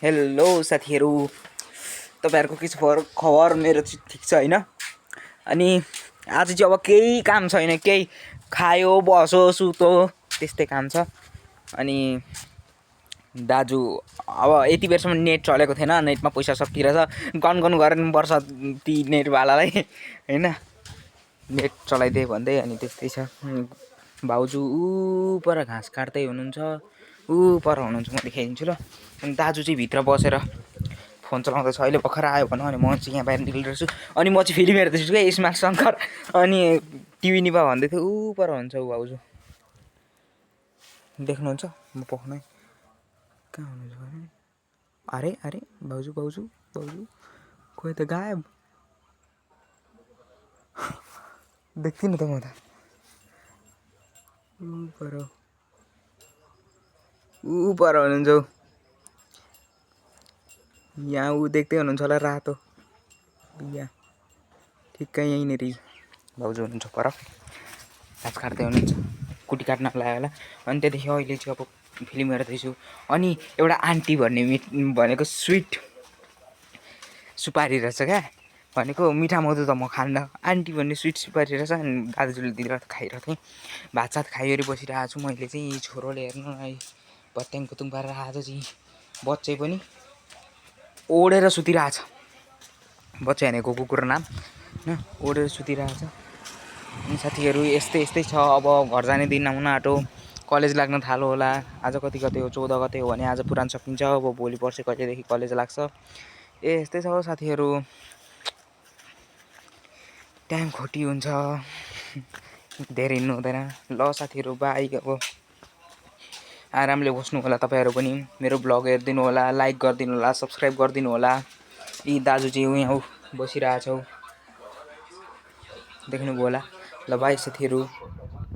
Hello साथीहरू, तपाईँहरूको के छ खबर? मेरो चाहिँ ठिक छ होइन। अनि आज चाहिँ अब केही काम छैन, केही खायो बस्यो सुतो त्यस्तै काम छ। अनि दाजु अब यति बेरसम्म नेट चलेको थिएन, नेटमा पैसा सकिरहेछ, गन गर्नुपर्छ ती नेटवालालाई होइन। नेट चलाइदिए भन्दै अनि त्यस्तै छ। भाउजू ऊ पर घाँस काट्दै हुनुहुन्छ, ऊ पर हुनुहुन्छ, म देखाइदिन्छु ल। अनि दाजु चाहिँ भित्र बसेर फोन चलाउँदैछ। अहिले भर्खर आयो भनौँ अनि म चाहिँ यहाँ बाहिर निक्लिरहेको छु। अनि म चाहिँ फिल्म हेर्दैछु क्या, स्मार्ट शङ्कर। अनि टिभी निभा भन्दै थियो, ऊ पर हुन्छ ऊ भाउजू, देख्नुहुन्छ म पख्नै कहाँ हुनुहुन्छ भने। अरे अरे भाउजू भाउजू भाउजू खोइ त गायब। देख्दिनँ त म त। ऊ पर हुनुहुन्छ ऊ यहाँ, ऊ देख्दै हुनुहुन्छ होला रातो यहाँ ठिक्कै यहीँनिर भाउजू हुनुहुन्छ पर, घाँस काट्दै हुनुहुन्छ, कुटी काट्न लाग्यो होला। अनि त्यहाँदेखि अहिले चाहिँ अब फिल्म हेर्दैछु। अनि एउटा आन्टी भनेको स्विट सुपारी रहेछ क्या, भनेको मिठा मधु त म खान्न, आन्टी भन्ने स्विट सुपारी रहेछ। अनि दाजुले दिएर खाइरहेको थिएँ, भातसात खाइवरी बसिरहेको छु। मैले चाहिँ छोरोले हेर्नु भत्याङ कुतुङ पारेर आज चाहिँ बच्चै पनि ओढेर सुतिरहेछ। बच्चा भनेको कुकुर नाम होइन, ओढेर सुतिरहेछ। अनि साथीहरू यस्तै छ। अब घर जाने दिन आउन आँटो, कलेज लाग्न थाल्यो होला। आज कति गते हो? 14 गते हो भने आज पुराण सकिन्छ। अब भोलि पर्सि कहिलेदेखि कलेज लाग्छ। यस्तै छ साथीहरू, टाइम खोटी हुन्छ, धेरै हिँड्नु हुँदैन। ल साथीहरू बाई। अब आरामले बस्नु होला तपाईँहरू पनि। मेरो ब्लग हेरिदिनु होला, लाइक गरिदिनु होला, सब्सक्राइब गरिदिनु होला। यी दाजु चाहिँ यहाँ बसिरहेछौ, देख्नुभयो होला। ल बाई साथीहरू।